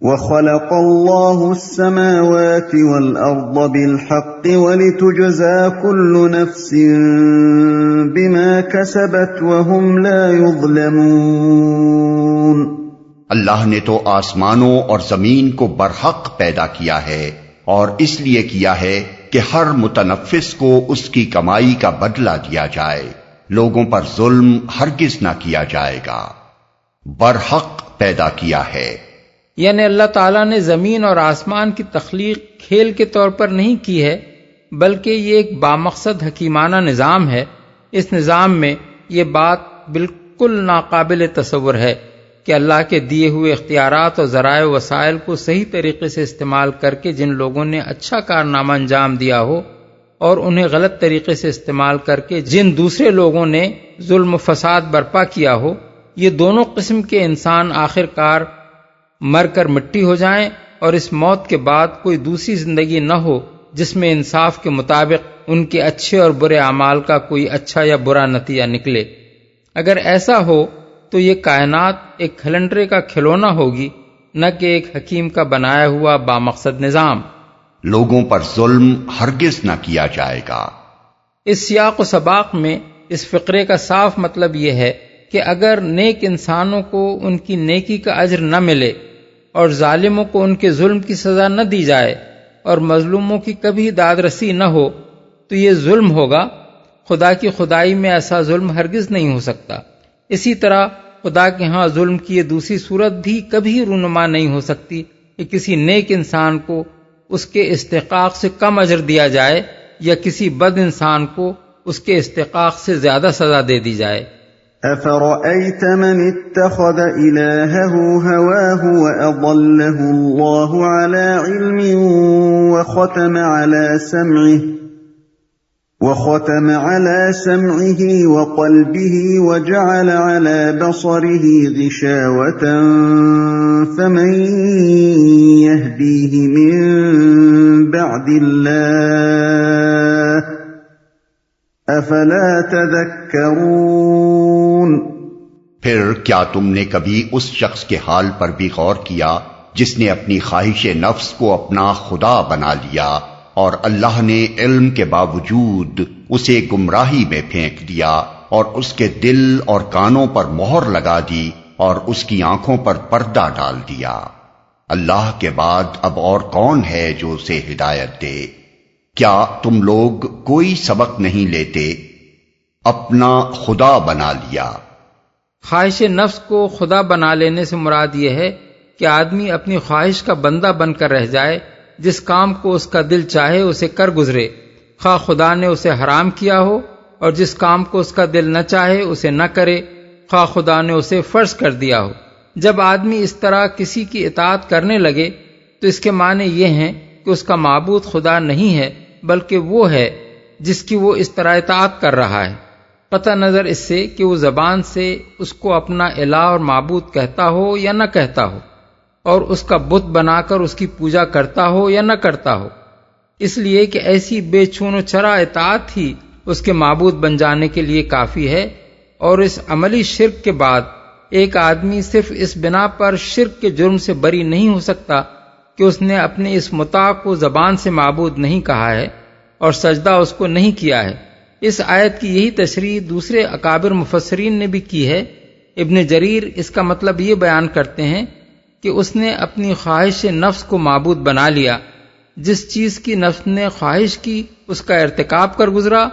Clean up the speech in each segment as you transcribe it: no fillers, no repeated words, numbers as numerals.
وَخَلَقَ اللَّهُ السَّمَاوَاتِ وَالْأَرْضَ بِالْحَقِّ وَلِتُجْزَى كُلُّ نَفْسٍ بِمَا كَسَبَتْ وَهُمْ لَا يُظْلَمُونَ۔ اللہ نے تو آسمانوں اور زمین کو برحق پیدا کیا ہے، اور اس لیے کیا ہے کہ ہر متنفس کو اس کی کمائی کا بدلہ دیا جائے۔ لوگوں پر ظلم ہرگز نہ کیا جائے گا، برحق پیدا کیا ہے۔ یعنی اللہ تعالیٰ نے زمین اور آسمان کی تخلیق کھیل کے طور پر نہیں کی ہے، بلکہ یہ ایک بامقصد حکیمانہ نظام ہے۔ اس نظام میں یہ بات بالکل ناقابل تصور ہے کہ اللہ کے دیے ہوئے اختیارات اور ذرائع و وسائل کو صحیح طریقے سے استعمال کر کے جن لوگوں نے اچھا کارنامہ انجام دیا ہو، اور انہیں غلط طریقے سے استعمال کر کے جن دوسرے لوگوں نے ظلم و فساد برپا کیا ہو، یہ دونوں قسم کے انسان آخر کار مر کر مٹی ہو جائیں، اور اس موت کے بعد کوئی دوسری زندگی نہ ہو جس میں انصاف کے مطابق ان کے اچھے اور برے اعمال کا کوئی اچھا یا برا نتیجہ نکلے۔ اگر ایسا ہو تو یہ کائنات ایک کھلنڈرے کا کھلونا ہوگی، نہ کہ ایک حکیم کا بنایا ہوا بامقصد نظام۔ لوگوں پر ظلم ہرگز نہ کیا جائے گا۔ اس سیاق و سباق میں اس فقرے کا صاف مطلب یہ ہے کہ اگر نیک انسانوں کو ان کی نیکی کا اجر نہ ملے، اور ظالموں کو ان کے ظلم کی سزا نہ دی جائے، اور مظلوموں کی کبھی داد رسی نہ ہو، تو یہ ظلم ہوگا۔ خدا کی خدائی میں ایسا ظلم ہرگز نہیں ہو سکتا۔ اسی طرح خدا کے ہاں ظلم کی یہ دوسری صورت بھی کبھی رونما نہیں ہو سکتی کہ کسی نیک انسان کو اس کے استحقاق سے کم اجر دیا جائے، یا کسی بد انسان کو اس کے استحقاق سے زیادہ سزا دے دی جائے۔ أَفَرَأَيْتَ مَنِ اتَّخَذَ إِلَٰهَهُ هَوَاهُ وَأَضَلَّهُ اللَّهُ عَلَىٰ عِلْمٍ وختم على سمعه وقلبه وجعل على بصره غشاوة فمن يهديه من بعد الله أفلا تذكرون۔ پھر کیا تم نے کبھی اس شخص کے حال پر بھی غور کیا جس نے اپنی خواہش نفس کو اپنا خدا بنا لیا، اور اللہ نے علم کے باوجود اسے گمراہی میں پھینک دیا، اور اس کے دل اور کانوں پر مہر لگا دی، اور اس کی آنکھوں پر پردہ ڈال دیا۔ اللہ کے بعد اب اور کون ہے جو اسے ہدایت دے؟ کیا تم لوگ کوئی سبق نہیں لیتے؟ اپنا خدا بنا لیا۔ خواہش نفس کو خدا بنا لینے سے مراد یہ ہے کہ آدمی اپنی خواہش کا بندہ بن کر رہ جائے، جس کام کو اس کا دل چاہے اسے کر گزرے، خواہ خدا نے اسے حرام کیا ہو، اور جس کام کو اس کا دل نہ چاہے اسے نہ کرے، خواہ خدا نے اسے فرض کر دیا ہو۔ جب آدمی اس طرح کسی کی اطاعت کرنے لگے تو اس کے معنی یہ ہیں کہ اس کا معبود خدا نہیں ہے، بلکہ وہ ہے جس کی وہ اس طرح اطاعت کر رہا ہے، قطع نظر اس سے کہ وہ زبان سے اس کو اپنا الہ اور معبود کہتا ہو یا نہ کہتا ہو، اور اس کا بت بنا کر اس کی پوجا کرتا ہو یا نہ کرتا ہو۔ اس لیے کہ ایسی بے چون و چرا اطاعت ہی اس کے معبود بن جانے کے لیے کافی ہے، اور اس عملی شرک کے بعد ایک آدمی صرف اس بنا پر شرک کے جرم سے بری نہیں ہو سکتا کہ اس نے اپنے اس مطاع کو زبان سے معبود نہیں کہا ہے اور سجدہ اس کو نہیں کیا ہے۔ اس آیت کی یہی تشریح دوسرے اکابر مفسرین نے بھی کی ہے۔ ابن جریر اس کا مطلب یہ بیان کرتے ہیں کہ اس نے اپنی خواہش نفس کو معبود بنا لیا۔ جس چیز کی نفس نے خواہش کی اس کا ارتکاب کر گزرا،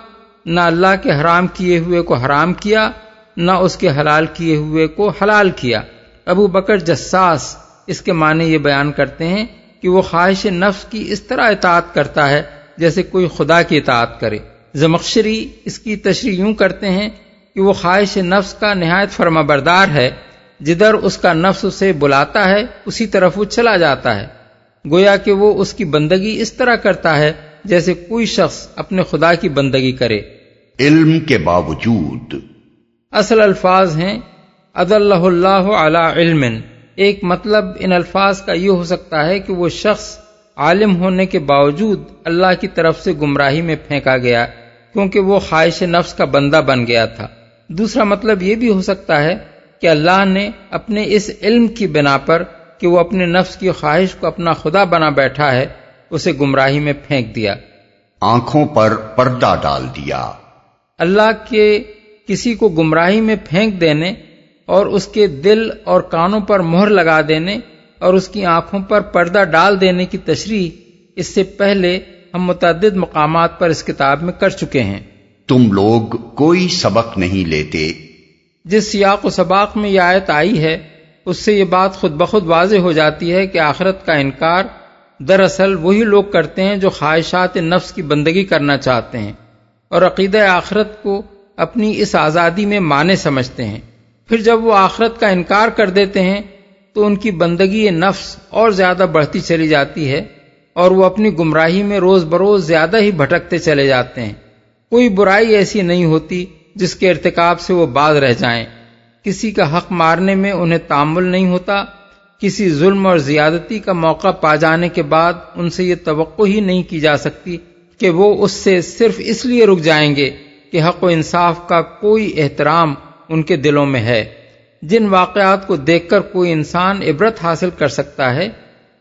نہ اللہ کے حرام کیے ہوئے کو حرام کیا، نہ اس کے حلال کیے ہوئے کو حلال کیا۔ ابو بکر جساس اس کے معنی یہ بیان کرتے ہیں کہ وہ خواہش نفس کی اس طرح اطاعت کرتا ہے جیسے کوئی خدا کی اطاعت کرے۔ زمخشری اس کی تشریح یوں کرتے ہیں کہ وہ خواہش نفس کا نہایت فرما بردار ہے، جدھر اس کا نفس اسے بلاتا ہے اسی طرف وہ چلا جاتا ہے، گویا کہ وہ اس کی بندگی اس طرح کرتا ہے جیسے کوئی شخص اپنے خدا کی بندگی کرے۔ علم کے باوجود اصل الفاظ ہیں اضلہ اللہ علی علم۔ ایک مطلب ان الفاظ کا یہ ہو سکتا ہے کہ وہ شخص عالم ہونے کے باوجود اللہ کی طرف سے گمراہی میں پھینکا گیا کیونکہ وہ خواہش نفس کا بندہ بن گیا تھا۔ دوسرا مطلب یہ بھی ہو سکتا ہے کہ اللہ نے اپنے اس علم کی بنا پر کہ وہ اپنے نفس کی خواہش کو اپنا خدا بنا بیٹھا ہے، اسے گمراہی میں پھینک دیا، آنکھوں پر پردہ ڈال دیا۔ اللہ کے کسی کو گمراہی میں پھینک دینے اور اس کے دل اور کانوں پر مہر لگا دینے اور اس کی آنکھوں پر پردہ ڈال دینے کی تشریح اس سے پہلے ہم متعدد مقامات پر اس کتاب میں کر چکے ہیں۔ تم لوگ کوئی سبق نہیں لیتے۔ جس سیاق و سباق میں یہ آیت آئی ہے اس سے یہ بات خود بخود واضح ہو جاتی ہے کہ آخرت کا انکار دراصل وہی لوگ کرتے ہیں جو خواہشات نفس کی بندگی کرنا چاہتے ہیں اور عقیدہ آخرت کو اپنی اس آزادی میں مانے سمجھتے ہیں۔ پھر جب وہ آخرت کا انکار کر دیتے ہیں تو ان کی بندگی نفس اور زیادہ بڑھتی چلی جاتی ہے اور وہ اپنی گمراہی میں روز بروز زیادہ ہی بھٹکتے چلے جاتے ہیں۔ کوئی برائی ایسی نہیں ہوتی جس کے ارتکاب سے وہ باز رہ جائیں، کسی کا حق مارنے میں انہیں تامل نہیں ہوتا، کسی ظلم اور زیادتی کا موقع پا جانے کے بعد ان سے یہ توقع ہی نہیں کی جا سکتی کہ وہ اس سے صرف اس لیے رک جائیں گے کہ حق و انصاف کا کوئی احترام ان کے دلوں میں ہے۔ جن واقعات کو دیکھ کر کوئی انسان عبرت حاصل کر سکتا ہے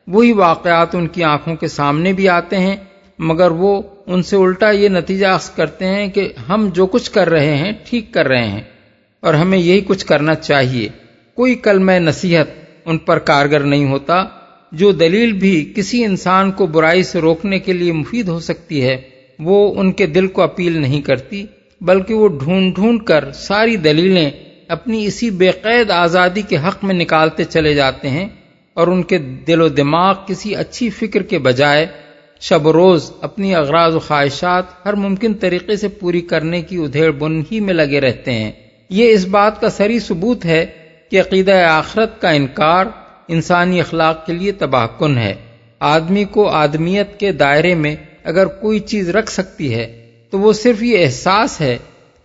وہی واقعات ان کی آنکھوں کے سامنے بھی آتے ہیں، مگر وہ ان سے الٹا یہ نتیجہ اخذ کرتے ہیں کہ ہم جو کچھ کر رہے ہیں ٹھیک کر رہے ہیں اور ہمیں یہی کچھ کرنا چاہیے۔ کوئی کلمہ نصیحت ان پر کارگر نہیں ہوتا۔ جو دلیل بھی کسی انسان کو برائی سے روکنے کے لیے مفید ہو سکتی ہے وہ ان کے دل کو اپیل نہیں کرتی، بلکہ وہ ڈھونڈ ڈھونڈ کر ساری دلیلیں اپنی اسی بے قید آزادی کے حق میں نکالتے چلے جاتے ہیں اور ان کے دل و دماغ کسی اچھی فکر کے بجائے شب و روز اپنی اغراض و خواہشات ہر ممکن طریقے سے پوری کرنے کی ادھیڑ بن ہی میں لگے رہتے ہیں۔ یہ اس بات کا صریح ثبوت ہے کہ عقیدہ آخرت کا انکار انسانی اخلاق کے لیے تباہ کن ہے۔ آدمی کو آدمیت کے دائرے میں اگر کوئی چیز رکھ سکتی ہے تو وہ صرف یہ احساس ہے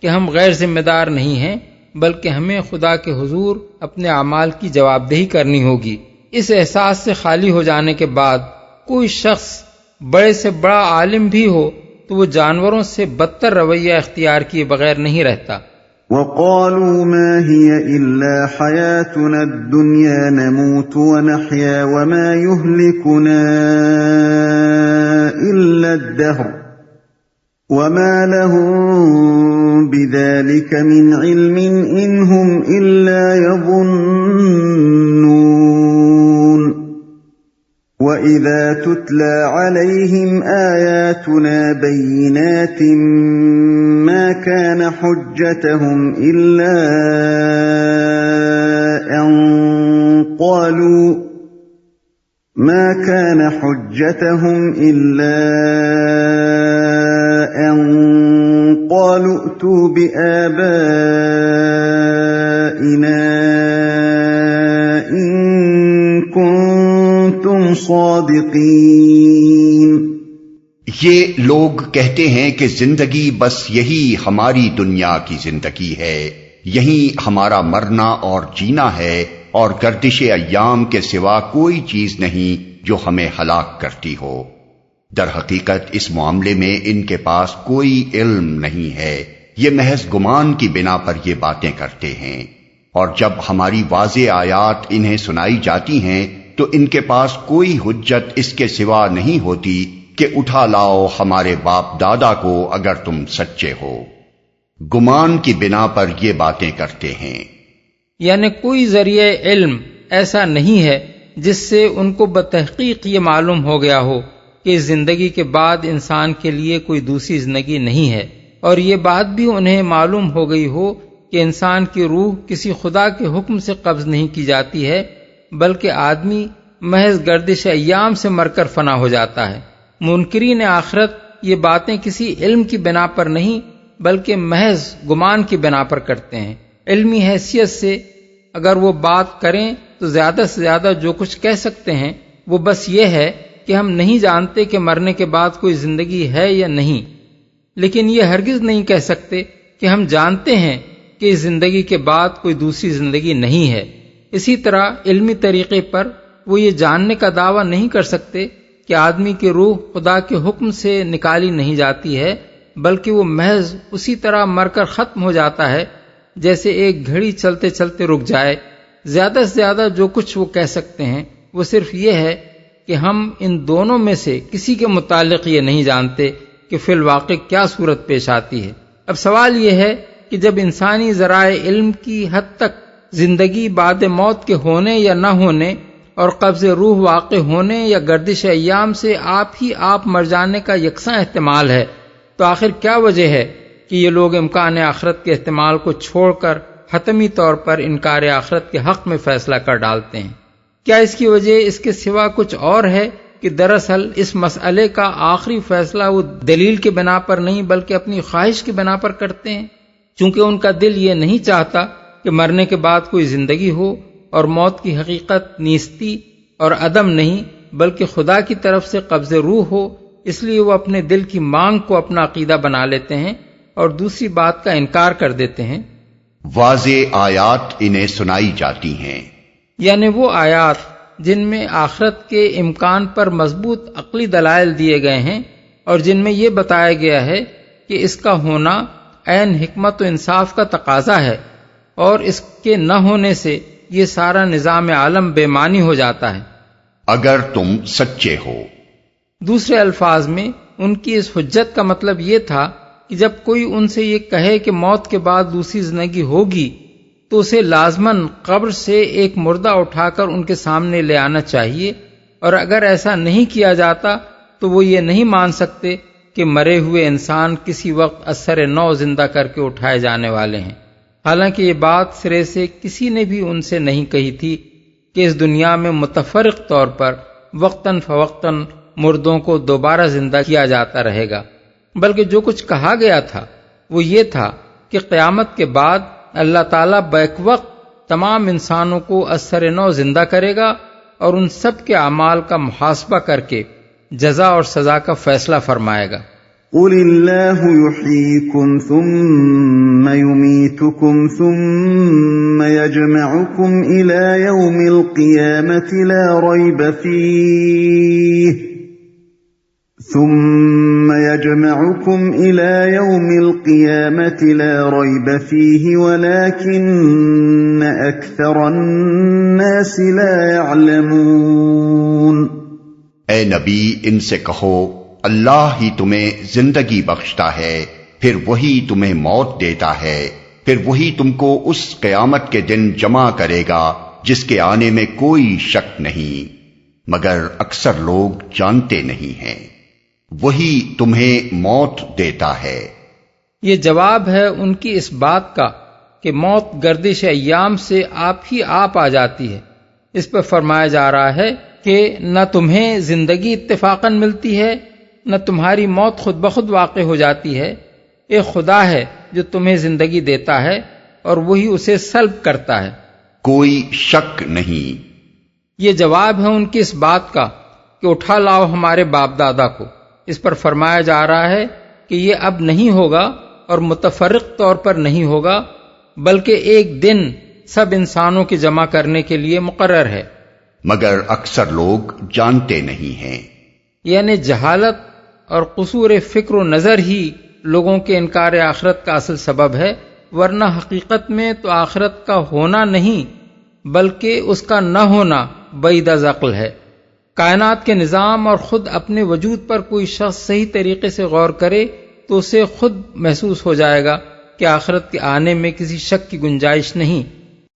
کہ ہم غیر ذمہ دار نہیں ہیں، بلکہ ہمیں خدا کے حضور اپنے اعمال کی جواب دہی کرنی ہوگی۔ اس احساس سے خالی ہو جانے کے بعد کوئی شخص بڑے سے بڑا عالم بھی ہو تو وہ جانوروں سے بدتر رویہ اختیار کیے بغیر نہیں رہتا۔ وَقَالُوا مَا هِيَ إِلَّا حَيَاتُنَا الدُّنْيَا نَمُوتُ وَنَحْيَا وَمَا يُهْلِكُنَا إِلَّا الدَّهْرُ وَمَا لَهُم بِذَلِكَ مِنْ عِلْمٍ إِنْ هُمْ إِلَّا يَظُنُّونَ وَإِذَا تُتْلَى عَلَيْهِمْ آيَاتُنَا بَيِّنَاتٍ مَا كَانَ حُجَّتُهُمْ إِلَّا أَن قَالُوا ائْتُوا بِآبَائِنَا إِن كُنتُمْ صَادِقِينَ۔ یہ لوگ کہتے ہیں کہ زندگی بس یہی ہماری دنیا کی زندگی ہے، یہی ہمارا مرنا اور جینا ہے، اور گردش ایام کے سوا کوئی چیز نہیں جو ہمیں ہلاک کرتی ہو۔ در حقیقت اس معاملے میں ان کے پاس کوئی علم نہیں ہے، یہ محض گمان کی بنا پر یہ باتیں کرتے ہیں، اور جب ہماری واضح آیات انہیں سنائی جاتی ہیں تو ان کے پاس کوئی حجت اس کے سوا نہیں ہوتی کہ اٹھا لاؤ ہمارے باپ دادا کو اگر تم سچے ہو۔ گمان کی بنا پر یہ باتیں کرتے ہیں، یعنی کوئی ذریعہ علم ایسا نہیں ہے جس سے ان کو بتحقیق یہ معلوم ہو گیا ہو کہ اس زندگی کے بعد انسان کے لیے کوئی دوسری زندگی نہیں ہے، اور یہ بات بھی انہیں معلوم ہو گئی ہو کہ انسان کی روح کسی خدا کے حکم سے قبض نہیں کی جاتی ہے، بلکہ آدمی محض گردش ایام سے مر کر فنا ہو جاتا ہے۔ منکرین آخرت یہ باتیں کسی علم کی بنا پر نہیں بلکہ محض گمان کی بنا پر کرتے ہیں۔ علمی حیثیت سے اگر وہ بات کریں تو زیادہ سے زیادہ جو کچھ کہہ سکتے ہیں وہ بس یہ ہے کہ ہم نہیں جانتے کہ مرنے کے بعد کوئی زندگی ہے یا نہیں، لیکن یہ ہرگز نہیں کہہ سکتے کہ ہم جانتے ہیں کہ اس زندگی کے بعد کوئی دوسری زندگی نہیں ہے۔ اسی طرح علمی طریقے پر وہ یہ جاننے کا دعویٰ نہیں کر سکتے کہ آدمی کی روح خدا کے حکم سے نکالی نہیں جاتی ہے، بلکہ وہ محض اسی طرح مر کر ختم ہو جاتا ہے جیسے ایک گھڑی چلتے چلتے رک جائے۔ زیادہ سے زیادہ جو کچھ وہ کہہ سکتے ہیں وہ صرف یہ ہے کہ ہم ان دونوں میں سے کسی کے متعلق یہ نہیں جانتے کہ فی الواقع کیا صورت پیش آتی ہے۔ اب سوال یہ ہے کہ جب انسانی ذرائع علم کی حد تک زندگی بعد موت کے ہونے یا نہ ہونے اور قبض روح واقع ہونے یا گردش ایام سے آپ مر جانے کا یکساں احتمال ہے، تو آخر کیا وجہ ہے کہ یہ لوگ امکان آخرت کے احتمال کو چھوڑ کر حتمی طور پر انکار آخرت کے حق میں فیصلہ کر ڈالتے ہیں؟ کیا اس کی وجہ اس کے سوا کچھ اور ہے کہ دراصل اس مسئلے کا آخری فیصلہ وہ دلیل کے بنا پر نہیں بلکہ اپنی خواہش کی بنا پر کرتے ہیں؟ چونکہ ان کا دل یہ نہیں چاہتا کہ مرنے کے بعد کوئی زندگی ہو، اور موت کی حقیقت نیستی اور عدم نہیں بلکہ خدا کی طرف سے قبض روح ہو، اس لیے وہ اپنے دل کی مانگ کو اپنا عقیدہ بنا لیتے ہیں اور دوسری بات کا انکار کر دیتے ہیں۔ واضح آیات انہیں سنائی جاتی ہیں، یعنی وہ آیات جن میں آخرت کے امکان پر مضبوط عقلی دلائل دیے گئے ہیں اور جن میں یہ بتایا گیا ہے کہ اس کا ہونا عین حکمت و انصاف کا تقاضا ہے اور اس کے نہ ہونے سے یہ سارا نظام عالم بے معنی ہو جاتا ہے۔ اگر تم سچے ہو۔ دوسرے الفاظ میں ان کی اس حجت کا مطلب یہ تھا کہ جب کوئی ان سے یہ کہے کہ موت کے بعد دوسری زندگی ہوگی تو اسے لازماً قبر سے ایک مردہ اٹھا کر ان کے سامنے لے آنا چاہیے، اور اگر ایسا نہیں کیا جاتا تو وہ یہ نہیں مان سکتے کہ مرے ہوئے انسان کسی وقت اثر نو زندہ کر کے اٹھائے جانے والے ہیں۔ حالانکہ یہ بات سرے سے کسی نے بھی ان سے نہیں کہی تھی کہ اس دنیا میں متفرق طور پر وقتاً فوقتاً مردوں کو دوبارہ زندہ کیا جاتا رہے گا، بلکہ جو کچھ کہا گیا تھا وہ یہ تھا کہ قیامت کے بعد اللہ تعالیٰ بیک وقت تمام انسانوں کو اثر نو زندہ کرے گا اور ان سب کے اعمال کا محاسبہ کر کے جزا اور سزا کا فیصلہ فرمائے گا۔ قل اللہ یحییکم ثم یمیتکم ثم یجمعکم الی یوم القیامت لا ریب فیہ ثم يجمعكم إلى يوم القيامة لا ريب فيه ولكن أكثر الناس لا يعلمون۔ اے نبی ان سے کہو اللہ ہی تمہیں زندگی بخشتا ہے، پھر وہی تمہیں موت دیتا ہے، پھر وہی تم کو اس قیامت کے دن جمع کرے گا جس کے آنے میں کوئی شک نہیں، مگر اکثر لوگ جانتے نہیں ہیں۔ وہی تمہیں موت دیتا ہے۔ یہ جواب ہے ان کی اس بات کا کہ موت گردش ایام سے آپ آ جاتی ہے۔ اس پر فرمایا جا رہا ہے کہ نہ تمہیں زندگی اتفاقاً ملتی ہے نہ تمہاری موت خود بخود واقع ہو جاتی ہے، ایک خدا ہے جو تمہیں زندگی دیتا ہے اور وہی اسے سلب کرتا ہے، کوئی شک نہیں۔ یہ جواب ہے ان کی اس بات کا کہ اٹھا لاؤ ہمارے باپ دادا کو۔ اس پر فرمایا جا رہا ہے کہ یہ اب نہیں ہوگا اور متفرق طور پر نہیں ہوگا بلکہ ایک دن سب انسانوں کے جمع کرنے کے لیے مقرر ہے، مگر اکثر لوگ جانتے نہیں ہیں۔ یعنی جہالت اور قصور فکر و نظر ہی لوگوں کے انکار آخرت کا اصل سبب ہے، ورنہ حقیقت میں تو آخرت کا ہونا نہیں بلکہ اس کا نہ ہونا بعید از عقل ہے۔ کائنات کے نظام اور خود اپنے وجود پر کوئی شخص صحیح طریقے سے غور کرے تو اسے خود محسوس ہو جائے گا کہ آخرت کے آنے میں کسی شک کی گنجائش نہیں۔